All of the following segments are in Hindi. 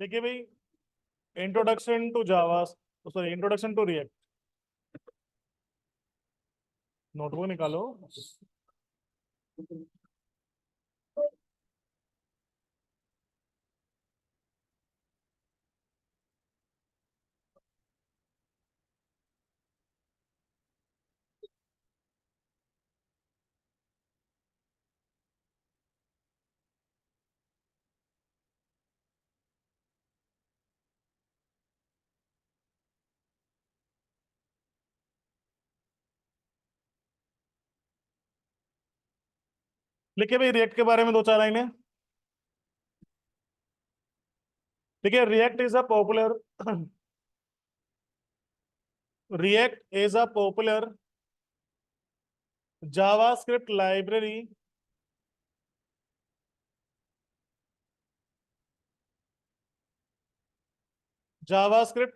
ठीक है भाई। Introduction to Java, sorry, introduction to React. Notebook निकालो। लिखे भाई रिएक्ट के बारे में दो चार लाइनें। ठीक है, react is a popular react is a popular JavaScript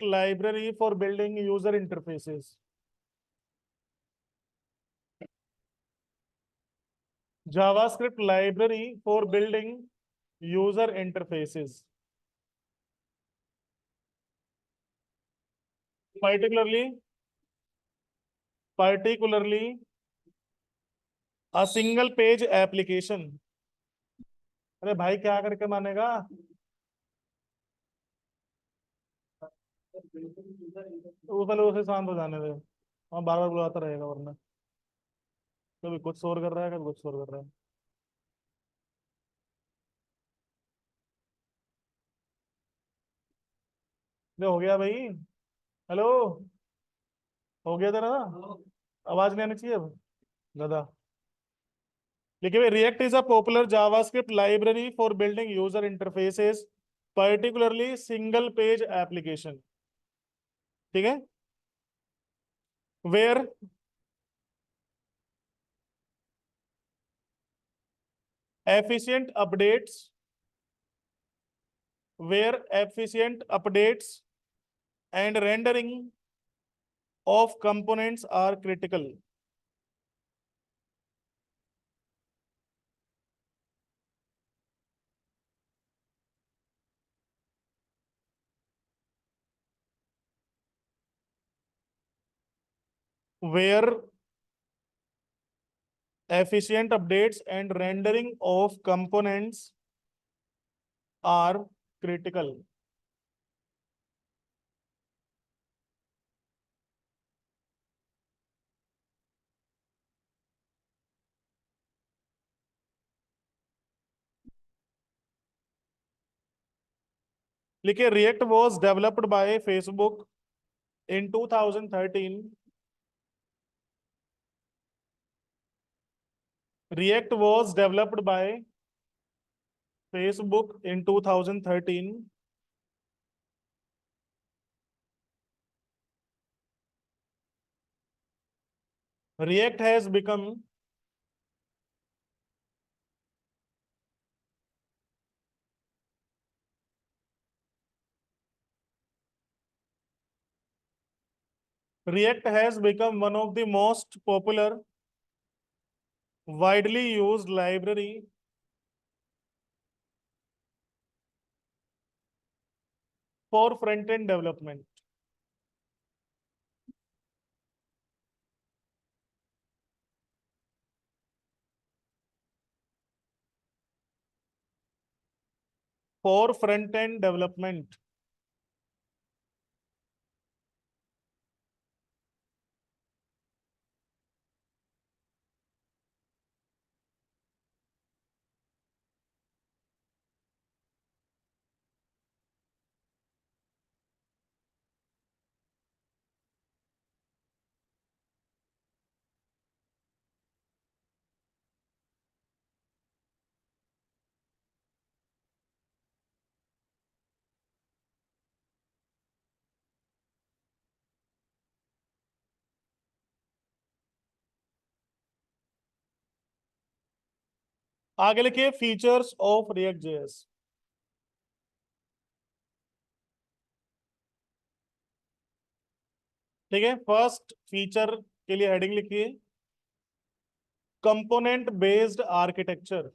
library for building user interfaces. JavaScript library for building user interfaces, particularly particularly a single page application। अरे भाई क्या करके मानेगा। तो पहले उसे शांत हो जाने दे। हाँ, बार बार बुलाता रहेगा वरना। कभी कुछ शोर कर रहा है, कभी कुछ शोर कर रहा है। ये हो गया भाई। हेलो। हो गया तेरा ना? आवाज नहीं आनी चाहिए अब। गधा। देखिए, React is a popular JavaScript library for building user interfaces, particularly single page application. ठीक है। Where efficient updates where efficient updates and rendering of components are critical, where efficient updates and rendering of components are critical। लिखिए, react was developed by Facebook in 2013। react was developed by Facebook in 2013। react has become react has become one of the most popular, widely used library for front-end development। for front-end development। आगे लिखिए फीचर्स ऑफ रिएक्ट जेएस। ठीक है, फर्स्ट फीचर के लिए हेडिंग लिखिए component based architecture.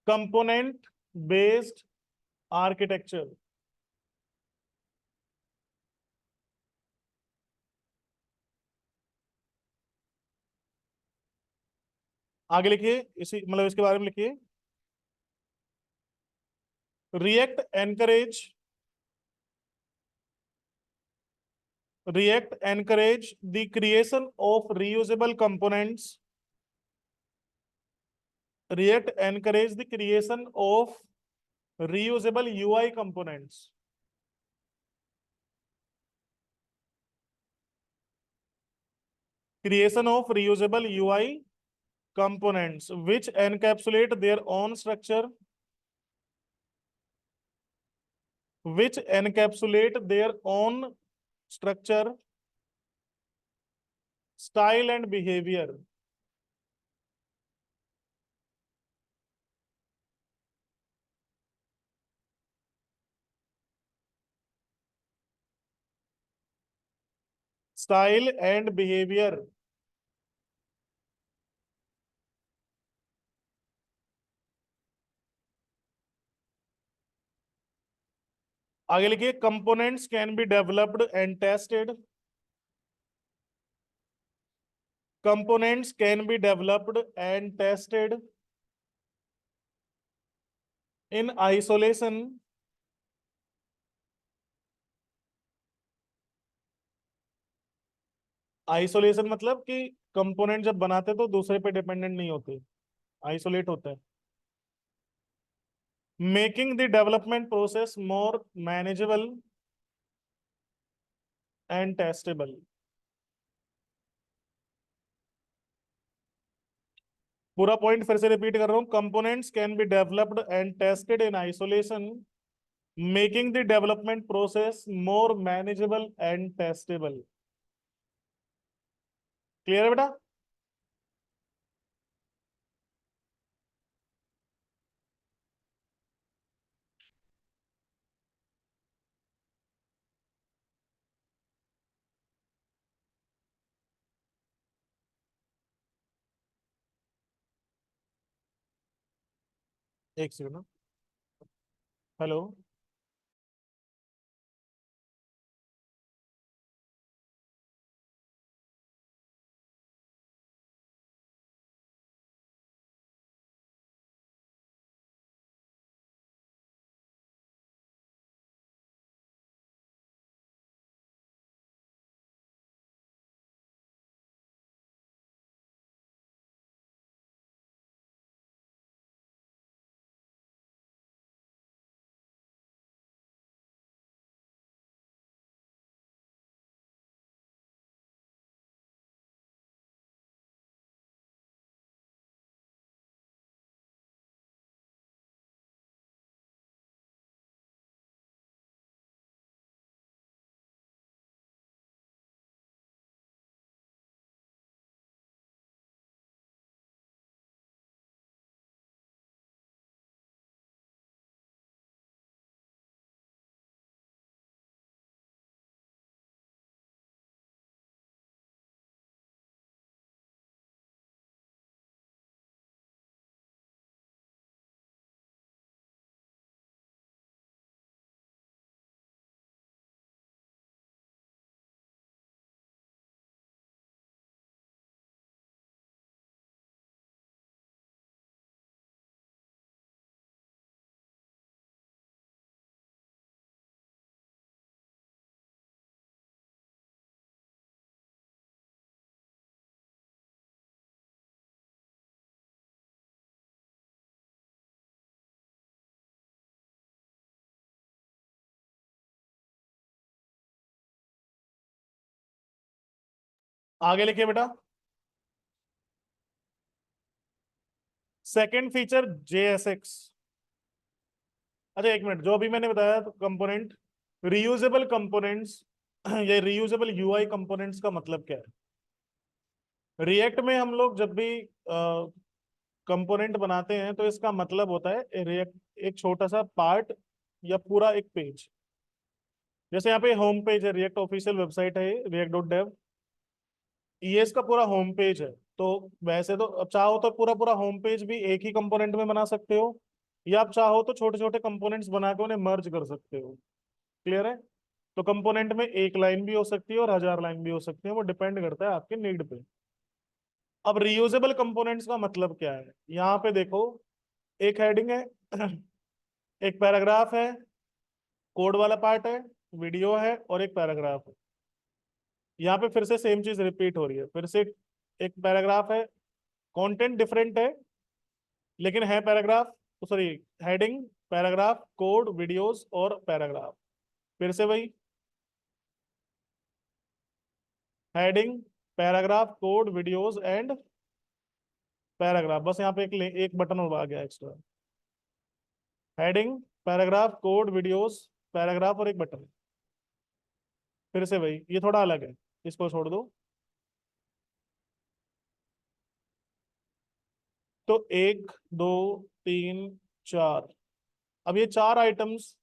Component based architecture. आगे लिखिए, इसी मतलब इसके बारे में लिखिए। React encourage, react encourage the creation of reusable components, react encourage the creation of reusable UI components, creation of reusable UI components which encapsulate their own structure, which encapsulate their own structure, style and behavior. Style and behavior. आगे लिखिए, components can be developed and tested. Components can be developed and tested in isolation. Isolation मतलब कि कंपोनेंट जब बनाते तो दूसरे पे डिपेंडेंट नहीं होते, आइसोलेट होता है। Making the development process more manageable and testable. पूरा पॉइंट फिर से रिपीट कर रहा हूं, components can be developed and tested in isolation, making the development process more manageable and testable. Clear है बेटा? एक सेकंड। हेलो। आगे लिखिए बेटा। Second feature JSX। अच्छा एक मिनट, जो अभी मैंने बताया कंपोनेंट रीयूजेबल कंपोनेंट्स, ये रीयूजेबल यूआई कंपोनेंट्स का मतलब क्या है? रिएक्ट में हम लोग जब भी कंपोनेंट बनाते हैं तो इसका मतलब होता है रिएक्ट एक छोटा सा पार्ट या पूरा एक पेज। जैसे यहाँ पे होम पेज है, रिएक्ट ऑफिशियल वेबसाइट है react.dev, ये इसका पूरा होम पेज है। तो वैसे तो अब चाहो तो पूरा पूरा होम पेज भी एक ही कंपोनेंट में बना सकते हो, या आप चाहो तो छोटे छोटे कंपोनेंट्स बना के उन्हें मर्ज कर सकते हो। क्लियर है? तो कंपोनेंट में एक लाइन भी हो सकती है और 1000 लाइन भी हो सकती है, वो डिपेंड करता है आपके नीड पे। अब रियूजेबल कंपोनेंट्स का मतलब क्या है, यहाँ पे देखो, एक हेडिंग है, एक पैराग्राफ है, कोड वाला पार्ट है, वीडियो है और एक पैराग्राफ है। यहाँ पे फिर से सेम चीज रिपीट हो रही है, फिर से एक पैराग्राफ है, कंटेंट डिफरेंट है लेकिन है paragraph, sorry, heading, paragraph, code, videos और पैराग्राफ। फिर से वही heading, paragraph, code, videos and paragraph, बस यहाँ पे एक बटन और आ गया extra. Heading, paragraph, code, videos, paragraph और एक बटन। फिर से वही, ये थोड़ा अलग है, इसको छोड़ दो। तो एक, दो, तीन, चार। अब ये चार आइटम्स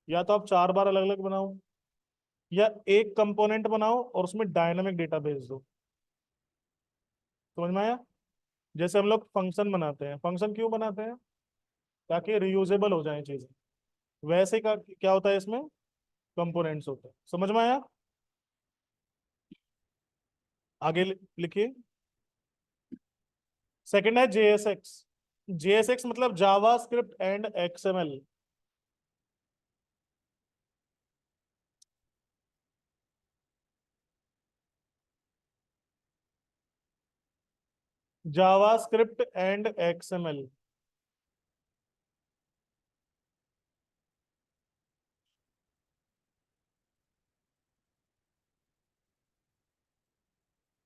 या तो आप 4 बार अलग अलग बनाओ, या एक कंपोनेंट बनाओ और उसमें डायनामिक डेटा भेज दो। समझ में आया? जैसे हम लोग फंक्शन बनाते हैं, फंक्शन क्यों बनाते हैं? ताकि रियूजेबल हो जाए चीजें। वैसे का क्या होता है इसमें, कंपोनेंट्स होते हैं। समझ में आया? आगे लिखिए। सेकंड है जेएसएक्स। जेएसएक्स मतलब JavaScript and XML. JavaScript and XML.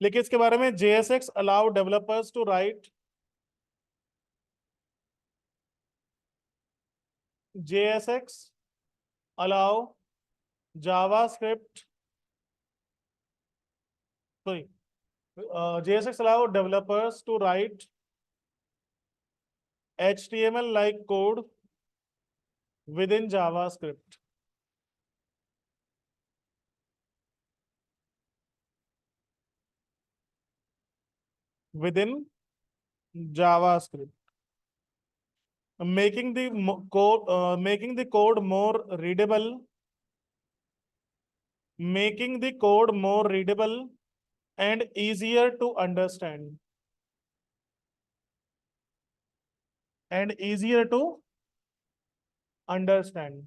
लेकिन इसके बारे में, JSX allow developers to write, JSX allow JavaScript, sorry, JSX allow developers to write HTML like code within JavaScript. Within JavaScript, making the code more readable, making the code more readable and easier to understand, and easier to understand.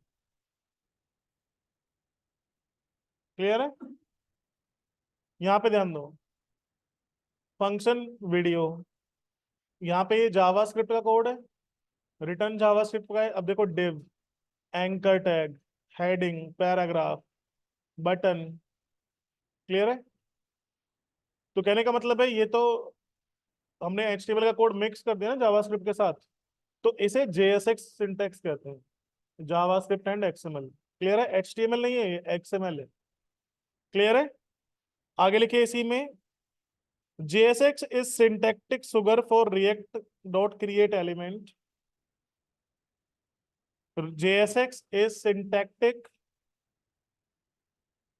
Clear है? यहाँ पे ध्यान दो, फंक्शन, वीडियो, यहाँ पे ये जावास्क्रिप्ट का कोड है, रिटर्न जावास्क्रिप्ट का है। अब देखो, div, anchor tag, heading, paragraph, button. Clear है? तो कहने का मतलब है, ये तो हमने HTML का कोड मिक्स कर दिया ना जावास्क्रिप्ट के साथ, तो इसे JSX सिंटैक्स कहते हैं, जावास्क्रिप्ट एंड XML। क्लियर है? HTML नहीं है, ये XML है। क्लियर है? आगे लिखिए इसी में, JSX is syntactic sugar for React dot create element. JSX is syntactic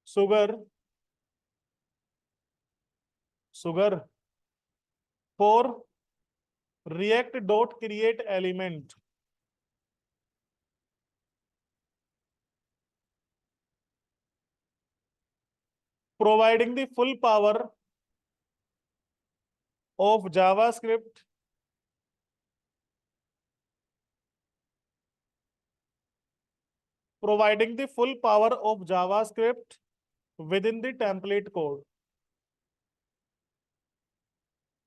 sugar for React dot create element, providing the full power of JavaScript, providing the full power of JavaScript within the template code,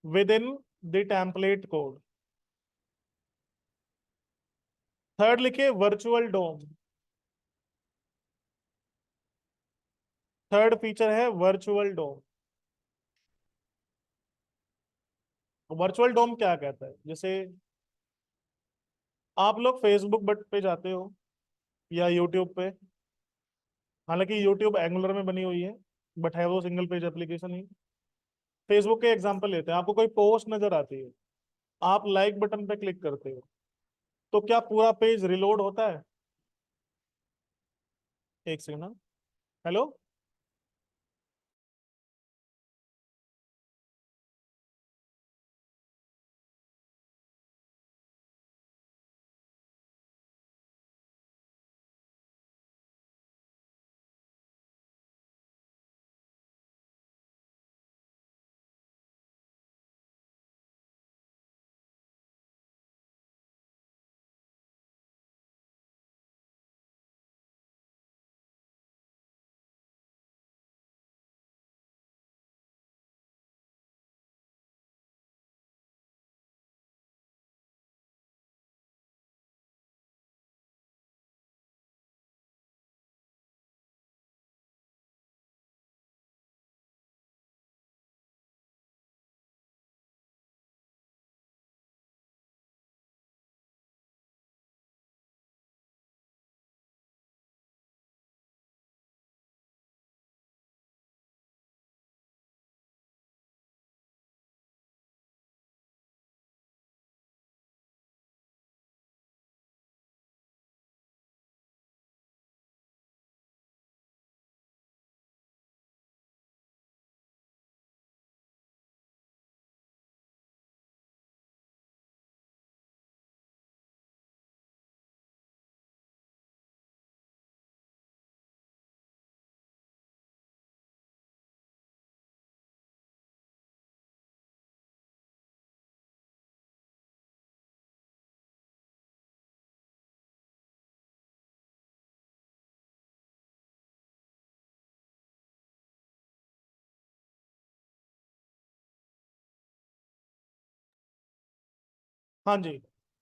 within the template code. Third लिखे वर्चुअल डोम। थर्ड फीचर है वर्चुअल डोम। वर्चुअल डोम क्या कहता है, जैसे आप लोग फेसबुक बट पे जाते हो या यूट्यूब पे, हालांकि यूट्यूब एंगुलर में बनी हुई है, बट है वो सिंगल पेज एप्लीकेशन ही। फेसबुक के एग्जांपल लेते हैं, आपको कोई पोस्ट नजर आती है, आप लाइक बटन पे क्लिक करते हो, तो क्या पूरा पेज रिलोड होता है? एक सेकंड, हेलो। हाँ जी।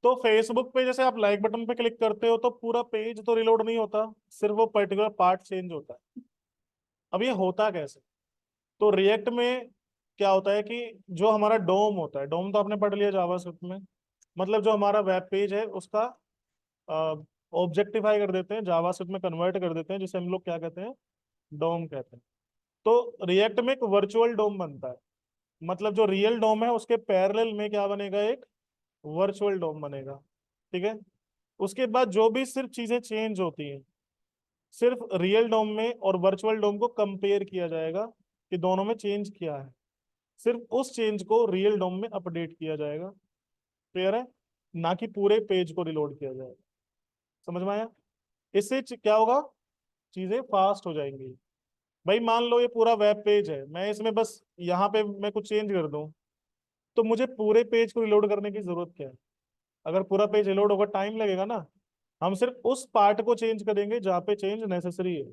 तो फेसबुक पे जैसे आप लाइक बटन पे क्लिक करते हो तो पूरा पेज तो रिलोड नहीं होता, सिर्फ वो पर्टिकुलर पार्ट चेंज होता है। अब ये होता कैसे? तो रिएक्ट में क्या होता है कि जो हमारा डोम होता है, डोम तो आपने पढ़ लिया जावास्क्रिप्ट में, मतलब जो हमारा वेब पेज है उसका ऑब्जेक्टिफाई कर देते हैं, जावास्क्रिप्ट में कन्वर्ट कर देते हैं, जिसे हम लोग क्या कहते हैं, डोम कहते हैं। तो रिएक्ट में एक वर्चुअल डोम बनता है, मतलब जो रियल डोम है उसके पैरेलल में क्या बनेगा, एक वर्चुअल डोम बनेगा। ठीक है। उसके बाद जो भी सिर्फ चीजें चेंज होती हैं, सिर्फ रियल डोम में और वर्चुअल डोम को कंपेयर किया जाएगा कि दोनों में चेंज किया है, सिर्फ उस चेंज को रियल डोम में अपडेट किया जाएगा। क्लियर है? ना कि पूरे पेज को रिलोड किया जाएगा। समझ में आया? इससे क्या होगा, चीजें फास्ट हो जाएंगी। भाई मान लो ये पूरा वेब पेज है, मैं इसमें बस यहाँ पे मैं कुछ चेंज कर दूं, तो मुझे पूरे पेज को रिलोड करने की जरूरत क्या है? अगर पूरा पेज रिलोड होगा टाइम लगेगा ना। हम सिर्फ उस पार्ट को चेंज करेंगे जहाँ पे चेंज नेसेसरी है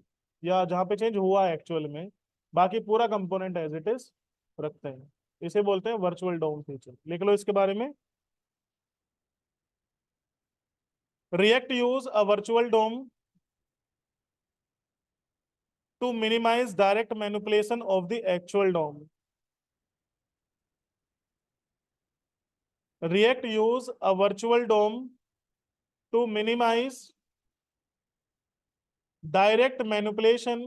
या जहाँ पे चेंज हुआ है एक्चुअल में, बाकी पूरा कंपोनेंट एज इट इज रखते हैं। इसे बोलते हैं वर्चुअल डोम फीचर। लिख लो इसके बारे में। React use a virtual DOM to minimize direct manipulation of the actual DOM. React use a virtual DOM to minimize direct manipulation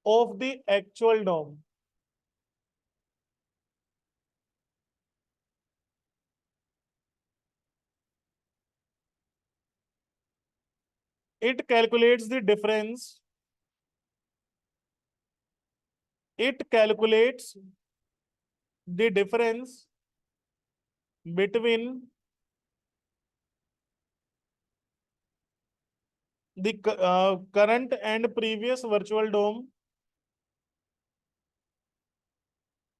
of the actual DOM. It calculates the difference. It calculates the difference between the current and previous virtual DOM,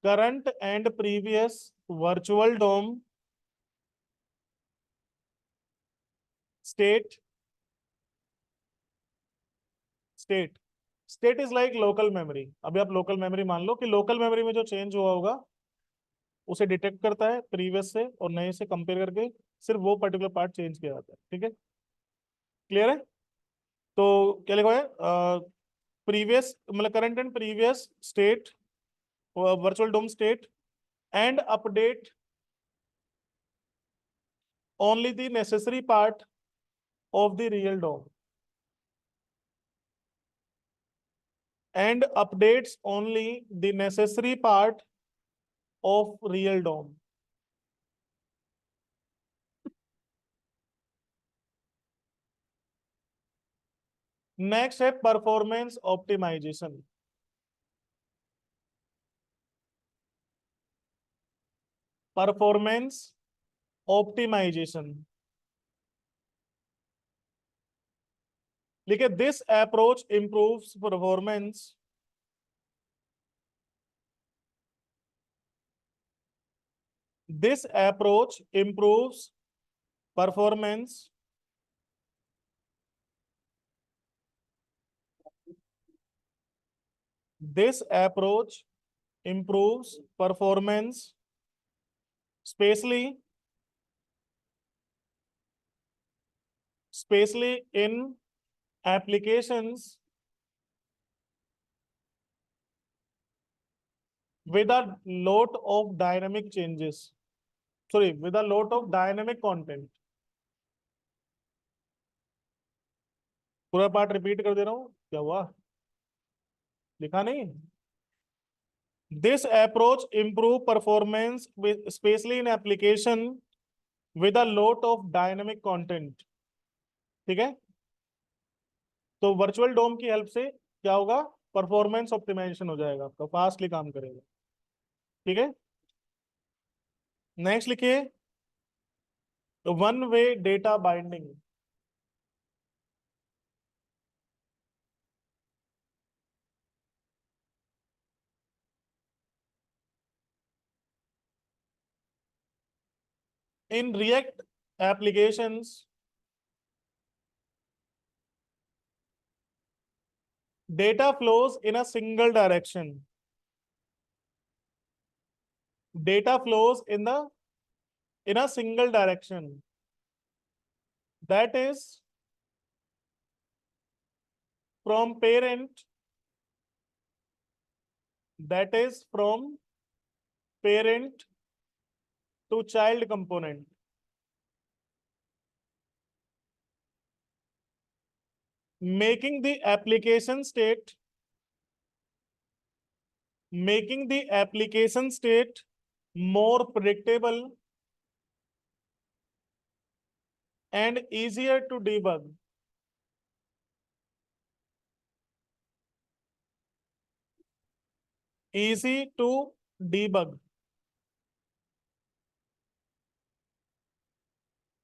current and previous virtual DOM state. State, state is like local memory. अभी आप लोकल मेमोरी मान लो कि लोकल मेमोरी में जो चेंज हुआ होगा उसे डिटेक्ट करता है प्रीवियस से और नए से कंपेयर करके, सिर्फ वो पर्टिकुलर पार्ट चेंज किया जाता है। ठीक है? क्लियर है? तो क्या लिखा है, प्रीवियस मतलब current and previous state, virtual DOM state, and update only the necessary part of the real DOM, and updates only the necessary part of real DOM. Next है परफॉर्मेंस ऑप्टिमाइजेशन। परफॉर्मेंस ऑप्टिमाइजेशन लिखे, this approach improves performance, this approach improves performance this approach improves performance especially in applications with a lot of dynamic changes, sorry, with a lot of dynamic content। पूरा पार्ट रिपीट कर दे रहा हूं, क्या हुआ, लिखा नहीं? This approach improve performance especially in application with a lot of dynamic content। ठीक है? तो वर्चुअल डोम की हेल्प से क्या होगा, परफॉर्मेंस ऑप्टिमाइजेशन हो जाएगा, आपका फास्टली काम करेगा। ठीक है? नेक्स्ट लिखिए, one way data binding. In React applications data flows in a single direction, data flows in the in a single direction, that is from parent, that is from parent to child component. Making the application state more predictable and easier to debug. Easy to debug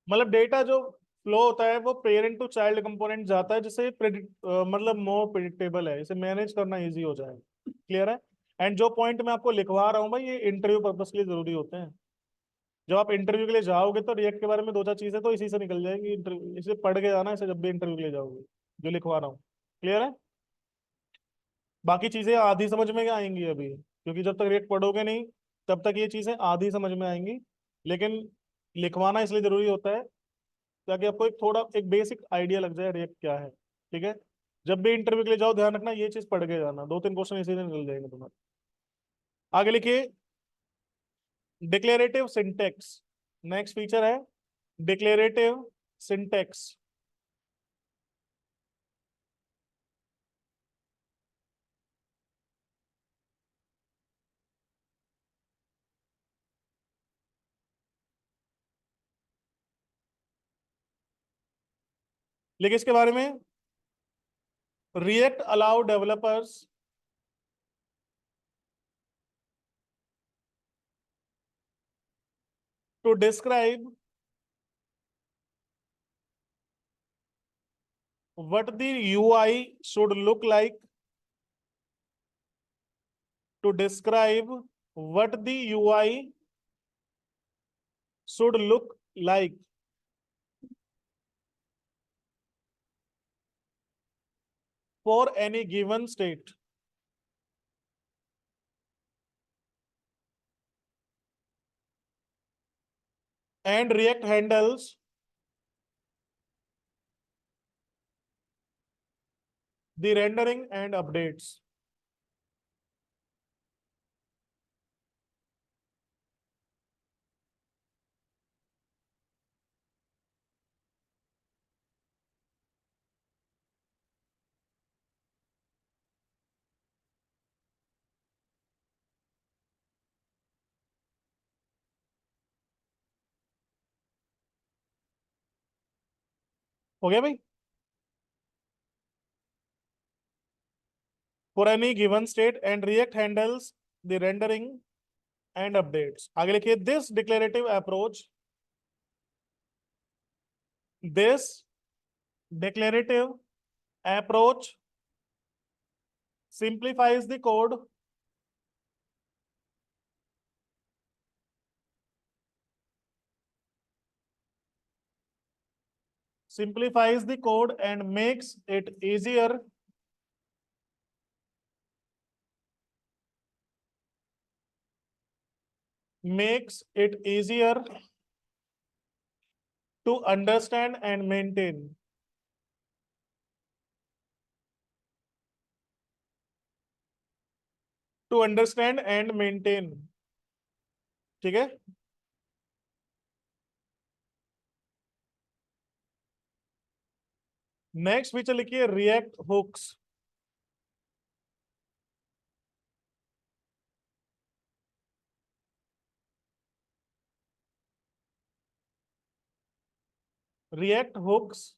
मतलब डेटा जो फ्लो होता है वो पेरेंट टू चाइल्ड कंपोनेंट जाता है, जिससे मतलब मोर प्रिडिक्टेबल है, इसे मैनेज करना इजी हो जाए। क्लियर है? एंड जो पॉइंट मैं आपको लिखवा रहा हूँ भाई, ये इंटरव्यू पर्पस के लिए जरूरी होते हैं। जब आप इंटरव्यू के लिए जाओगे तो रिएक्ट के बारे में दो चार चीजें तो इसी से निकल जाएंगी, इंटरव्यू इसे पढ़ के जाना इसे जब भी इंटरव्यू के लिए जाओगे, जो लिखवा रहा हूँ। क्लियर है? बाकी चीजें आधी समझ में क्या आएंगी अभी, क्योंकि जब तक रिएक्ट पढ़ोगे नहीं तब तक ये चीजें आधी समझ में आएंगी। लेकिन लिखवाना इसलिए जरूरी होता है ताकि आपको एक थोड़ा एक बेसिक आइडिया लग जाए रिएक्ट क्या है। ठीक है? जब भी इंटरव्यू के लिए जाओ ध्यान रखना ये चीज पढ़ के जाना, दो तीन क्वेश्चन इसी से निकल जाएंगे तुम्हारे। आगे लिखिए डिक्लेरेटिव सिंटेक्स। नेक्स्ट फीचर है डिक्लेरेटिव सिंटेक्स। लिखिए इसके बारे में, React allow developers to describe what the UI should look like, to describe what the UI should look like for any given state. And React handles the rendering and updates. हो गया भाई? For any given state and React handles the rendering and updates. आगे लिखिए this declarative approach simplifies the code and makes it easier to understand and maintain. To understand and maintain. ठीक है? नेक्स्ट फीचर लिखिए React hooks. React hooks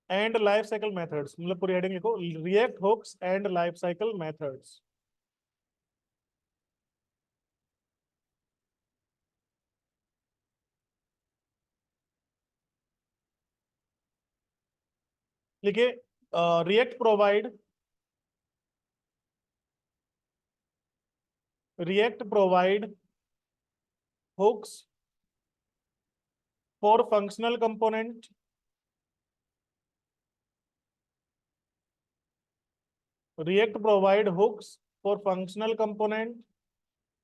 and life cycle methods, मतलब पूरी हेडिंग लिखो React hooks and life cycle methods. लिखिए React provide hooks for functional component React provide hooks for functional component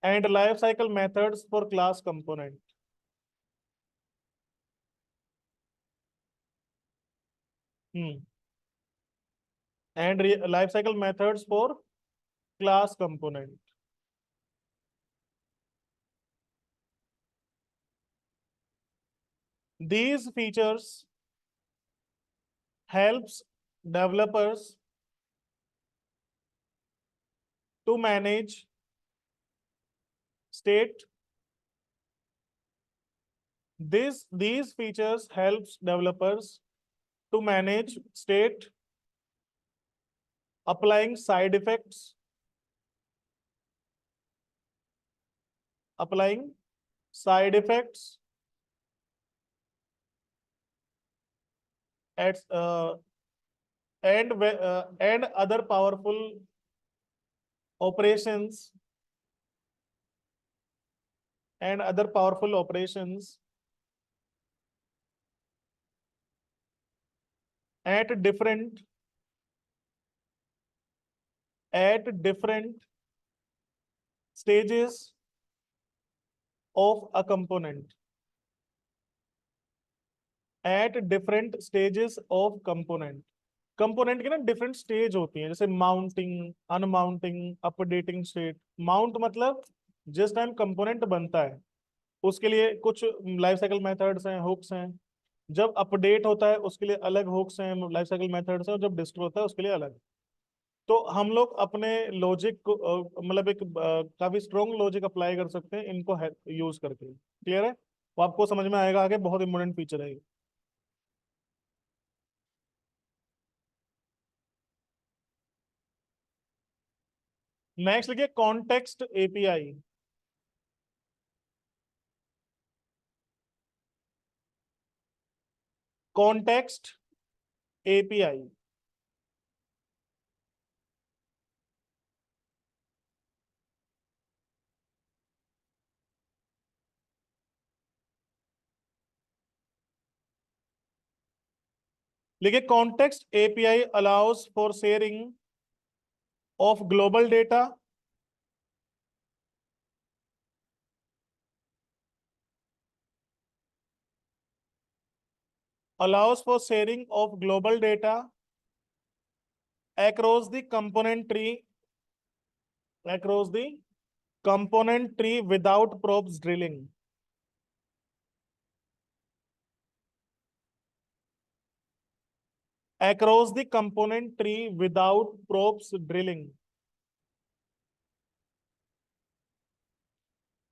and life cycle methods for class component. And life cycle methods for class component. These features helps developers to manage state. These features helps developers to manage state, applying side effects, applying side effects at and other powerful operations and other powerful operations at different stages of a component. At different stages of component. Component की ना डिफरेंट स्टेज होती है, जैसे माउंटिंग, अनमाउंटिंग, अपडेटिंग स्टेट. माउंट मतलब जिस टाइम कंपोनेंट बनता है उसके लिए कुछ लाइफ साइकिल मेथड्स हैं, हुक्स हैं. जब अपडेट होता है उसके लिए अलग हुक्स हैं, लाइफ साइकिल मेथड्स हैं. और जब डिस्ट्रॉय होता है उसके लिए अलग. तो हम लोग अपने लॉजिक को मतलब एक काफी स्ट्रॉन्ग लॉजिक अप्लाई कर सकते हैं इनको यूज करके. क्लियर है? वो आपको समझ में आएगा आगे, बहुत इंपॉर्टेंट फीचर है. नेक्स्ट लिखिए कॉन्टेक्स्ट एपीआई. कॉन्टेक्स्ट एपीआई लिखिए context API allows for sharing of global data, allows for sharing of global data across the component tree, across the component tree without probes drilling. Across the component tree without probes drilling.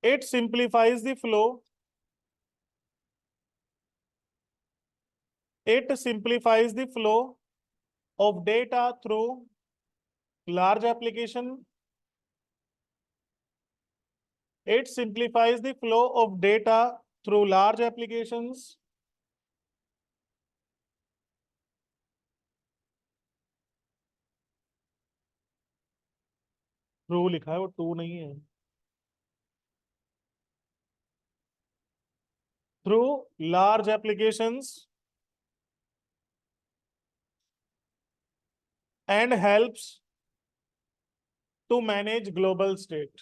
It simplifies the flow. It simplifies the flow of data through large application. It simplifies the flow of data through large applications. Through लिखा है, वो टू नहीं है. Through large applications and helps to manage global state.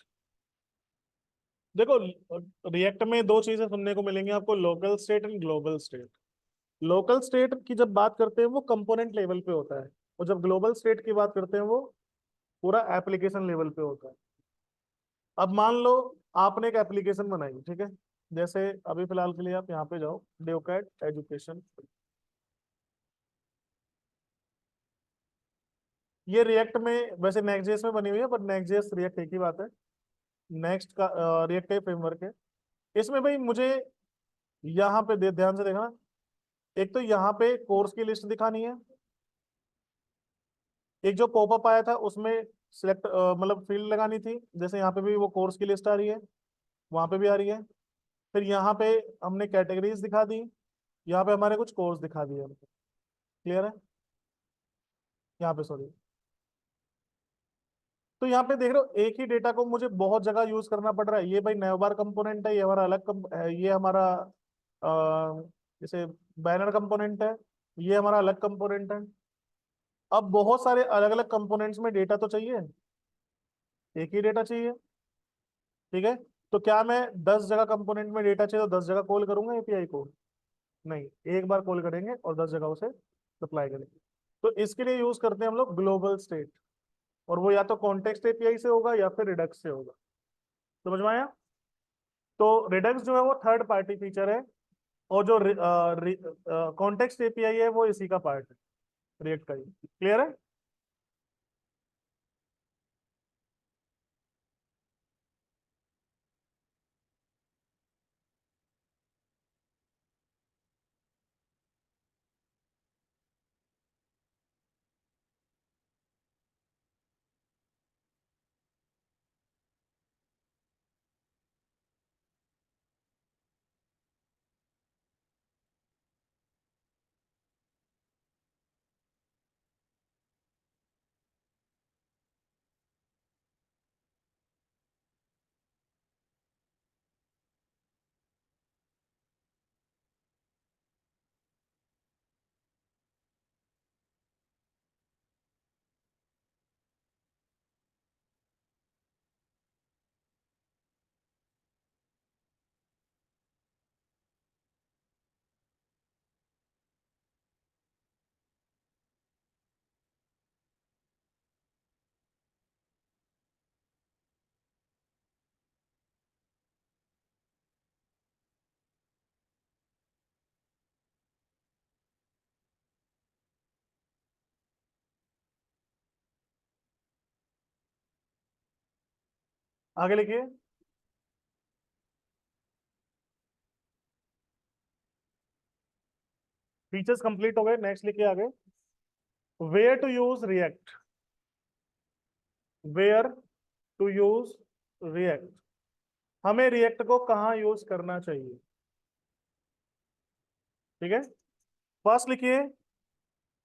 देखो रिएक्ट में दो चीजें सुनने को मिलेंगी आपको, local state and global state. Local state की जब बात करते हैं वो कंपोनेंट लेवल पे होता है, और जब ग्लोबल स्टेट की बात करते हैं वो पूरा एप्लीकेशन लेवल पे होता है. अब मान लो आपने एक एप्लीकेशन बनाई, ठीक है. जैसे अभी फिलहाल के लिए आप यहाँ पे जाओ, डेवकैट एजुकेशन. ये रिएक्ट में, वैसे नेक्स्ट.जेएस में बनी हुई है, पर नेक्स्ट.जेएस रिएक्ट एक ही बात है. नेक्स्ट का रिएक्ट का फ्रेमवर्क है. इसमें भाई मुझे यहाँ पे ध्यान से देखना. एक तो यहाँ पे कोर्स की लिस्ट दिखानी है. एक जो पॉपअप आया था उसमें सिलेक्ट मतलब फील्ड लगानी थी, जैसे यहाँ पे भी वो कोर्स की लिस्ट आ रही है, वहां पे भी आ रही है. फिर यहाँ पे हमने कैटेगरीज दिखा दी, यहाँ पे हमारे कुछ कोर्स दिखा दिए. क्लियर है? यहाँ पे सॉरी. तो यहाँ पे देख रहे हो एक ही डेटा को मुझे बहुत जगह यूज करना पड़ रहा है. ये भाई नेवबार कंपोनेंट है, ये हमारा अलग ये हमारा जैसे बैनर कंपोनेंट है, ये हमारा अलग कंपोनेंट है. अब बहुत सारे अलग अलग कंपोनेंट्स में डेटा तो चाहिए, एक ही डेटा चाहिए. ठीक है. तो क्या मैं 10 जगह कंपोनेंट में डेटा चाहिए तो 10 जगह कॉल करूंगा एपीआई को? नहीं, एक बार कॉल करेंगे और 10 जगह उसे सप्लाई करेंगे। तो इसके लिए यूज करते हैं हम लोग ग्लोबल स्टेट, और वो या तो कॉन्टेक्स्ट एपीआई से होगा या फिर रिडक्स से होगा। समझ में आया? तो रिडक्स जो है वो थर्ड पार्टी फीचर है, और जो कॉन्टेक्स्ट एपीआई है वो इसी का पार्ट है, रिएक्ट का ही। क्लियर है? आगे लिखिए। फीचर्स कंप्लीट हो गए, नेक्स्ट लिखिए आगे। Where to use React, where to use React, हमें रिएक्ट को कहाँ यूज करना चाहिए। ठीक है, फर्स्ट लिखिए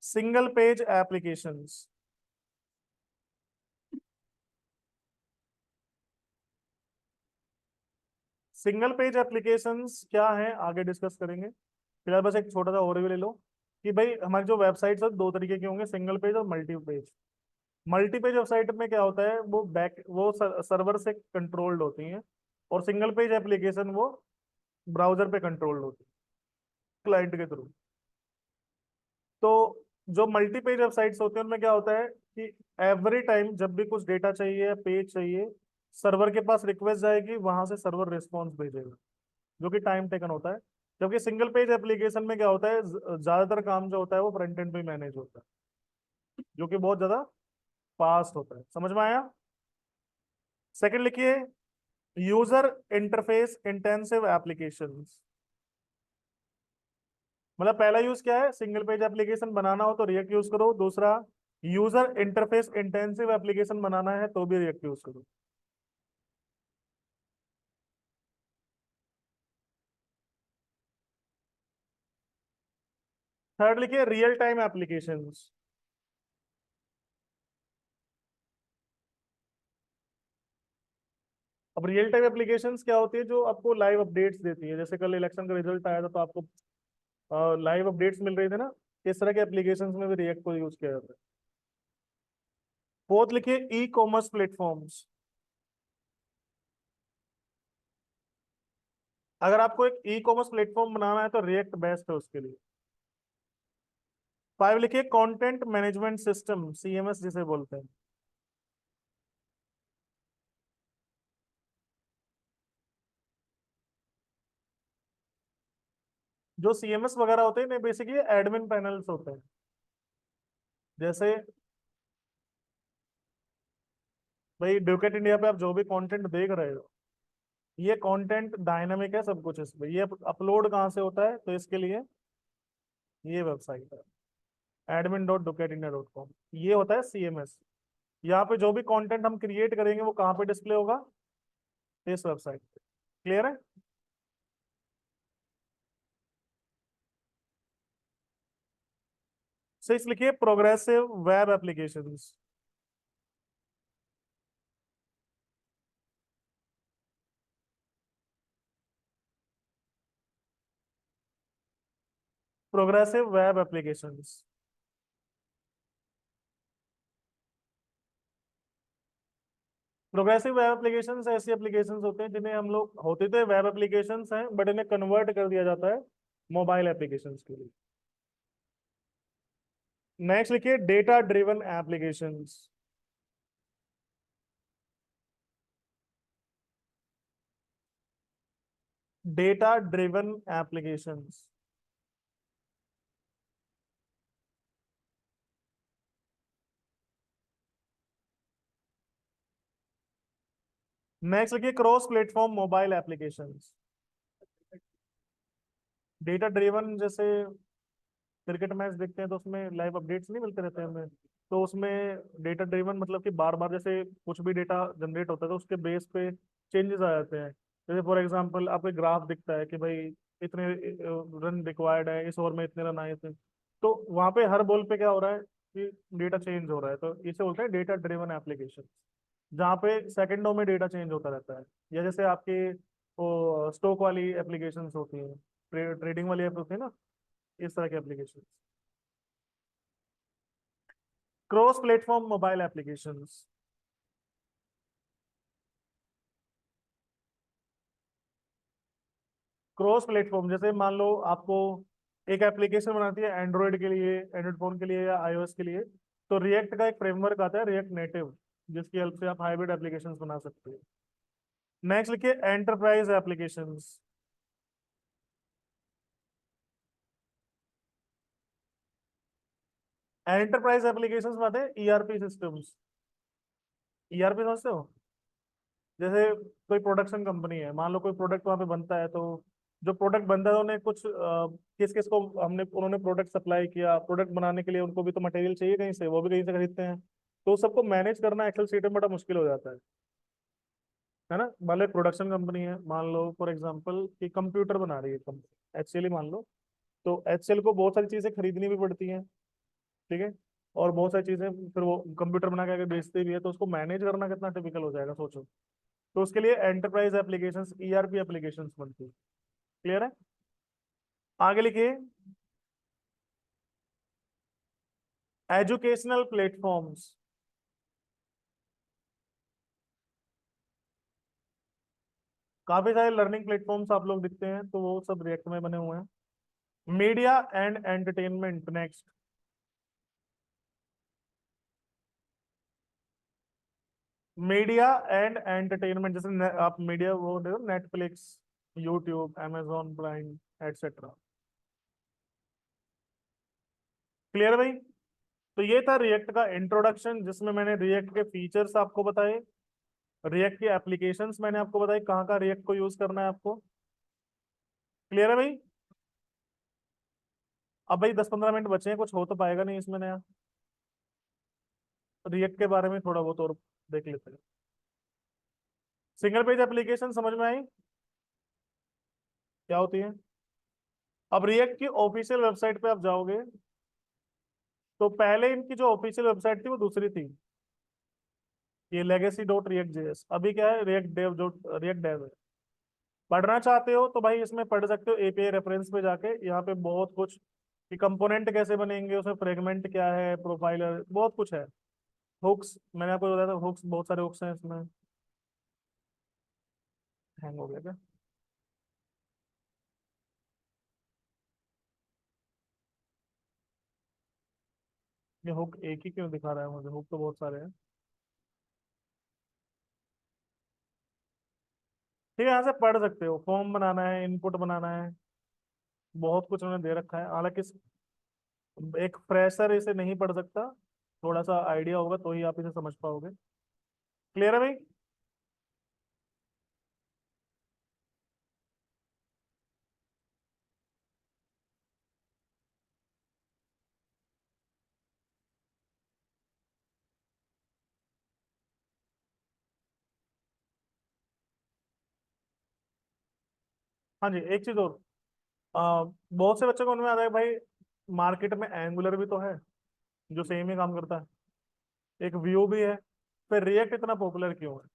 single page applications. Single page applications क्या है आगे डिस्कस करेंगे, फिलहाल बस एक छोटा सा ओवरव्यू ले लो कि भाई हमारी जो वेबसाइट्स है दो तरीके के होंगे, सिंगल पेज और multi page. Multi page website में क्या होता है, वो सर्वर से कंट्रोल्ड होती हैं, और सिंगल पेज एप्लीकेशन वो ब्राउजर पे कंट्रोल्ड होती है, क्लाइंट के थ्रू। तो जो मल्टी पेज वेबसाइट्स होती हैं उनमें क्या होता है कि एवरी टाइम जब भी कुछ डेटा चाहिए, पेज चाहिए, सर्वर के पास रिक्वेस्ट जाएगी, वहां से सर्वर रिस्पॉन्स भेजेगा, जो कि टाइम टेकन होता है। जबकि सिंगल पेज एप्लीकेशन में क्या होता है, ज्यादातर काम जो होता है वो फ्रंट एंड पे मैनेज होता है, जो कि बहुत ज्यादा फास्ट होता है। समझ में आया? सेकंड लिखिए यूजर इंटरफेस इंटेंसिव एप्लीकेशंस। मतलब पहला यूज क्या है, सिंगल पेज एप्लीकेशन बनाना हो तो रिएक्ट यूज करो। दूसरा, यूजर इंटरफेस इंटेंसिव एप्लीकेशन बनाना है तो भी रिएक्ट यूज करो। थर्ड लिखिए रियल टाइम एप्लीकेशंस। अब रियल टाइम एप्लीकेशंस क्या होती है, जो आपको लाइव अपडेट्स देती है। जैसे कल इलेक्शन का रिजल्ट आया था तो आपको लाइव अपडेट्स मिल रहे थे ना, इस तरह के एप्लीकेशंस में भी रिएक्ट को यूज किया जाता है। फोर्थ लिखिए ई कॉमर्स प्लेटफॉर्म्स। अगर आपको एक ई कॉमर्स प्लेटफॉर्म बनाना है तो रिएक्ट बेस्ट है उसके लिए। फाइव लिखिए कंटेंट मैनेजमेंट सिस्टम, सीएमएस जिसे बोलते हैं। जो सीएमएस वगैरह होते हैं बेसिकली एडमिन पैनल्स होते हैं। जैसे भाई ड्यूकेट इंडिया पे आप जो भी कंटेंट देख रहे हो, ये कंटेंट डायनामिक है सब कुछ इसमें। ये अपलोड कहाँ से होता है, तो इसके लिए ये वेबसाइट है admin.ducatindia.com, ये होता है सीएमएस। यहाँ पे जो भी कंटेंट हम क्रिएट करेंगे वो कहाँ पे डिस्प्ले होगा, इस वेबसाइट पे। क्लियर है? सिक्स लिखिए progressive web applications. Progressive web applications, progressive web applications ऐसी एप्लीकेशंस होते हैं जिन्हें हम लोग, होते तो वेब एप्लीकेशंस हैं बट इन्हें कन्वर्ट कर दिया जाता है मोबाइल एप्लीकेशंस के लिए। नेक्स्ट लिखिए data driven applications. Data driven applications. Next लिखिए cross platform mobile applications. Data driven जैसे क्रिकेट मैच देखते हैं तो उसमें लाइव अपडेट्स नहीं मिलते रहते हैं हमें, तो उसमें डेटा ड्रिवन मतलब कि बार बार जैसे कुछ भी डेटा जनरेट होता है तो उसके बेस पे चेंजेस आ जाते हैं। जैसे फॉर एग्जांपल आपको ग्राफ दिखता है कि भाई इतने रन रिक्वायर्ड है, इस ओवर में इतने रन आए थे, तो वहां पे हर बॉल पे क्या हो रहा है कि डेटा चेंज हो रहा है, तो इसे बोलते हैं डेटा ड्रिवन एप्लीकेशन, जहाँ पे सेकंडों में डेटा चेंज होता रहता है। या जैसे आपके वो स्टॉक वाली एप्लीकेशंस होती हैं, ट्रेडिंग वाली ऐप होती है ना, इस तरह की application. Cross platform mobile applications. Cross platform जैसे मान लो आपको एक एप्लीकेशन बनाती है एंड्रॉयड के लिए, एंड्रॉयड फोन के लिए या आईओएस के लिए, तो रिएक्ट का एक फ्रेमवर्क आता है, रिएक्ट नेटिव, जिसकी हेल्प से आप हाइब्रिड एप्लीकेशंस बना सकते हो। नेक्स्ट लिखिए एंटरप्राइज एप्लीकेशंस। एंटरप्राइज एप्लीकेशंस मतलब ईआरपी सिस्टम्स। ईआरपी समझते हो? जैसे कोई प्रोडक्शन कंपनी है, मान लो कोई प्रोडक्ट वहां पे बनता है, तो जो प्रोडक्ट बनता है उन्हें कुछ किस किस को हमने उन्होंने प्रोडक्ट सप्लाई किया, प्रोडक्ट बनाने के लिए उनको भी तो मटेरियल चाहिए कहीं से, वो भी कहीं से खरीदते हैं, तो सबको मैनेज करना एक्सेल सीट में बड़ा मुश्किल हो जाता है ना। मान लो प्रोडक्शन कंपनी है, मान लो फॉर एग्जांपल कि कंप्यूटर बना रही है कंपनी एचसीएल ही मान लो, तो एचसीएल को बहुत सारी चीजें खरीदनी भी पड़ती हैं, ठीक है, और बहुत सारी चीजें फिर वो कंप्यूटर बना के आगे बेचते भी है, तो उसको मैनेज करना कितना टिपिकल हो जाएगा सोचो। तो उसके लिए एंटरप्राइज एप्लीकेशंस, ईआरपी एप्लीकेशंस बनती है। क्लियर है? आगे लिखिए एजुकेशनल प्लेटफॉर्म्स। काफी सारे लर्निंग प्लेटफॉर्म्स आप लोग दिखते हैं, तो वो सब रिएक्ट में बने हुए हैं। Media and entertainment next. Media and entertainment जैसे आप मीडिया वो देखो, Netflix, YouTube, amazon prime, etcetera. Clear भाई? तो ये था रिएक्ट का इंट्रोडक्शन, जिसमें मैंने रिएक्ट के फीचर्स आपको बताए, रिएक्ट की एप्लीकेशंस मैंने आपको बताई, कहाँ का रिएक्ट को यूज करना है आपको। क्लियर है भाई? अब भाई 10-15 मिनट बचे हैं, कुछ हो तो पाएगा नहीं इसमें नया, रिएक्ट के बारे में थोड़ा बहुत और देख लेते हैं। सिंगल पेज एप्लीकेशन समझ में आई क्या होती है? अब रिएक्ट की ऑफिशियल वेबसाइट पे आप जाओगे, तो पहले इनकी जो ऑफिशियल वेबसाइट थी वो दूसरी थी, ये लेगेसी डॉट रिएक्ट जेएस, अभी क्या है React dev dot React dev है। पढ़ना चाहते हो तो भाई इसमें पढ़ सकते हो, एपीआई रेफरेंस पे जाके, यहाँ पे बहुत कुछ कि कंपोनेंट कैसे बनेंगे, उसमें फ्रेगमेंट क्या है, प्रोफाइलर, बहुत कुछ है। हुक्स मैंने आपको बताया था, हुक्स बहुत सारे हुक्स हैं इसमें। हैंग हो गया क्या? ये हुक एक ही क्यों दिखा रहा है मुझे, हुक तो बहुत सारे हैं। ठीक है, यहाँ से पढ़ सकते हो, फॉर्म बनाना है, इनपुट बनाना है, बहुत कुछ उन्होंने दे रखा है। हालांकि एक फ्रेशर इसे नहीं पढ़ सकता, थोड़ा सा आइडिया होगा तो ही आप इसे समझ पाओगे। क्लियर है भाई? हाँ जी, एक चीज और, बहुत से बच्चों को उनमें आता है भाई, मार्केट में एंगुलर भी तो है जो सेम ही काम करता है, एक व्यू भी है, फिर रिएक्ट इतना पॉपुलर क्यों है?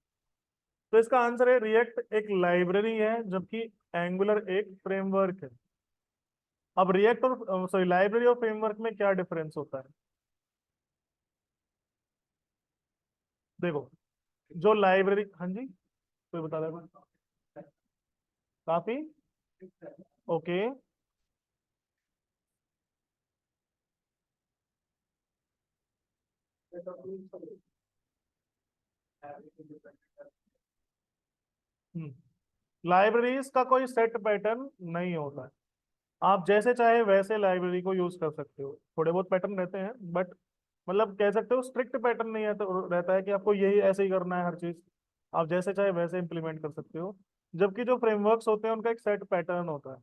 तो इसका आंसर है रिएक्ट एक लाइब्रेरी है, जबकि एंगुलर एक फ्रेमवर्क है। अब रिएक्ट और सॉरी लाइब्रेरी और फ्रेमवर्क में क्या डिफरेंस होता है? देखो, जो लाइब्रेरी, हाँ जी, कोई बता देगा? काफी ओके। लाइब्रेरीज का कोई सेट पैटर्न नहीं होता है। आप जैसे चाहे वैसे लाइब्रेरी को यूज कर सकते हो, थोड़े बहुत पैटर्न रहते हैं बट मतलब कह सकते हो स्ट्रिक्ट पैटर्न नहीं है, तो रहता है कि आपको यही ऐसे ही करना है हर चीज। आप जैसे चाहे वैसे इंप्लीमेंट कर सकते हो। जबकि जो फ्रेमवर्क्स होते हैं उनका एक सेट पैटर्न होता है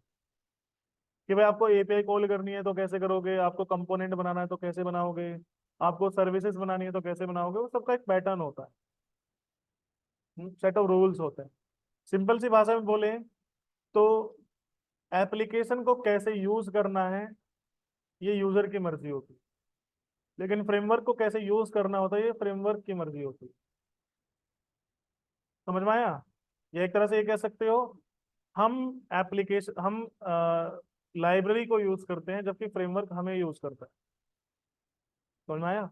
कि भाई आपको एपीआई कॉल करनी है तो कैसे करोगे, आपको कंपोनेंट बनाना है तो कैसे बनाओगे, आपको सर्विसेज बनानी है तो कैसे बनाओगे, वो सबका एक पैटर्न होता है, सेट ऑफ रूल्स होते हैं। सिंपल सी भाषा में बोले तो एप्लीकेशन को कैसे यूज करना है ये यूजर की मर्जी होती है, लेकिन फ्रेमवर्क को कैसे यूज करना होता है ये फ्रेमवर्क की मर्जी होती है। समझ में आया? ये एक तरह से ये कह सकते हो, हम एप्लीकेशन हम लाइब्रेरी को यूज करते हैं जबकि फ्रेमवर्क हमें यूज करता है। समझ में आया?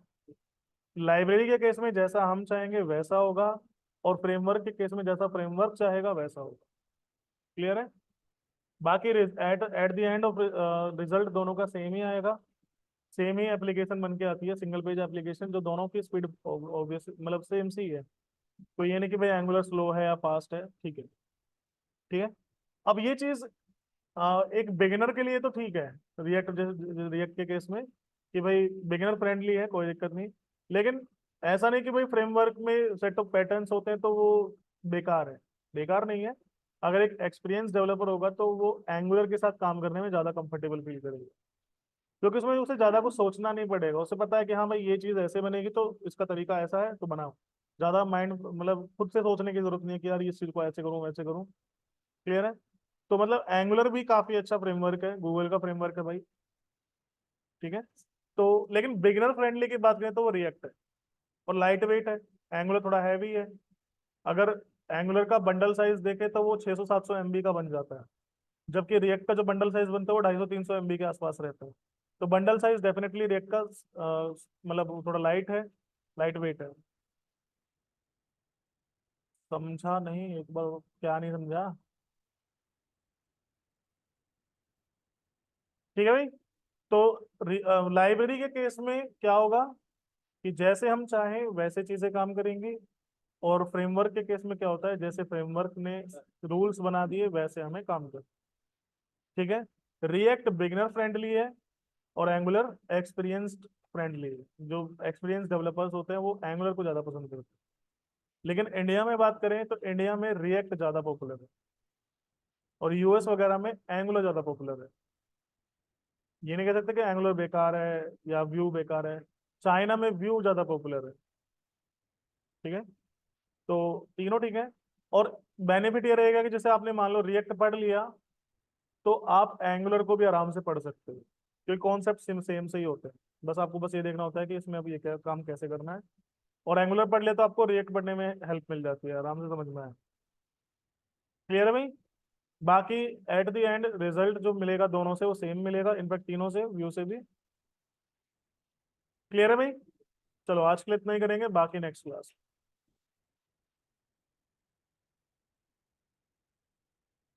लाइब्रेरी के केस में जैसा हम चाहेंगे वैसा होगा, और फ्रेमवर्क के केस में जैसा फ्रेमवर्क चाहेगा वैसा होगा। क्लियर है? बाकी at at the end of result दोनों का सेम ही आएगा, सेम ही एप्लीकेशन बन के आती है, सिंगल पेज एप्लीकेशन, जो दोनों की स्पीड ऑब्वियस मतलब सेम सी है। तो ये नहीं कि भाई एंगुलर स्लो है या फास्ट है, ठीक है। ठीक है। अब ये चीज एक बिगिनर के लिए तो ठीक है, रिएक्ट जैसे रिएक्ट के केस में कि भाई बिगिनर फ्रेंडली है, कोई दिक्कत नहीं। लेकिन ऐसा नहीं कि भाई फ्रेमवर्क में सेट ऑफ पैटर्न्स होते हैं तो वो बेकार है। बेकार नहीं है। अगर एक एक्सपीरियंस डेवलपर होगा तो वो एंगुलर के साथ काम करने में ज्यादा कंफर्टेबल फील करेगा, क्योंकि उसमें उसे ज्यादा कुछ सोचना नहीं पड़ेगा। उसे पता है कि हाँ भाई ये चीज ऐसे बनेगी तो इसका तरीका ऐसा है तो बनाओ। ज्यादा माइंड मतलब खुद से सोचने की जरूरत नहीं है कि यार इस चीज को ऐसे करूँ वैसे करूँ। क्लियर है? तो मतलब एंगुलर भी काफी अच्छा फ्रेमवर्क है, गूगल का फ्रेमवर्क है भाई। ठीक है। तो लेकिन बिगिनर फ्रेंडली की बात करें तो वो रिएक्ट है, और लाइट वेट है। एंगुलर थोड़ा हैवी है। अगर एंगुलर का बंडल साइज देखे तो वो 600-700 MB का बन जाता है, जबकि रिएक्ट का जो बंडल साइज बनता है वो 250-300 MB के आसपास रहता है। तो बंडल साइज डेफिनेटली रिएक्ट का मतलब वो थोड़ा लाइट है, लाइट वेट है। समझा नहीं? एक बार क्या नहीं समझा? ठीक है भाई। तो लाइब्रेरी के केस में क्या होगा कि जैसे हम चाहें वैसे चीजें काम करेंगी, और फ्रेमवर्क के केस में क्या होता है, जैसे फ्रेमवर्क ने रूल्स बना दिए वैसे हमें काम कर। ठीक है। रिएक्ट बिगिनर फ्रेंडली है, और एंगुलर एक्सपीरियंस्ड फ्रेंडली है। जो एक्सपीरियंस डेवलपर्स होते हैं वो एंगुलर को ज्यादा पसंद करते हैं। लेकिन इंडिया में बात करें तो इंडिया में रिएक्ट ज्यादा पॉपुलर है, और यूएस वगैरह में एंगुलर ज्यादा पॉपुलर है। ये नहीं कह सकते कि एंगुलर बेकार है या व्यू बेकार है। चाइना में व्यू ज्यादा पॉपुलर है। ठीक है। तो तीनों ठीक है। और बेनिफिट ये रहेगा कि जैसे आपने मान लो रिएक्ट पढ़ लिया तो आप एंगुलर को भी आराम से पढ़ सकते हो, क्योंकि कॉन्सेप्ट सेम सेम से ही होते हैं। बस आपको बस ये देखना होता है कि इसमें अब ये क्या काम कैसे करना है। और एंगुलर पढ़ लिया तो आपको रिएक्ट पढ़ने में हेल्प मिल जाती है, आराम से समझ में आए। क्लियर है भाई? बाकी एट द एंड रिजल्ट जो मिलेगा दोनों से वो सेम मिलेगा, इनफैक्ट तीनों से, व्यू से भी। क्लियर है भाई? चलो आज के लिए इतना ही करेंगे, बाकी नेक्स्ट क्लास।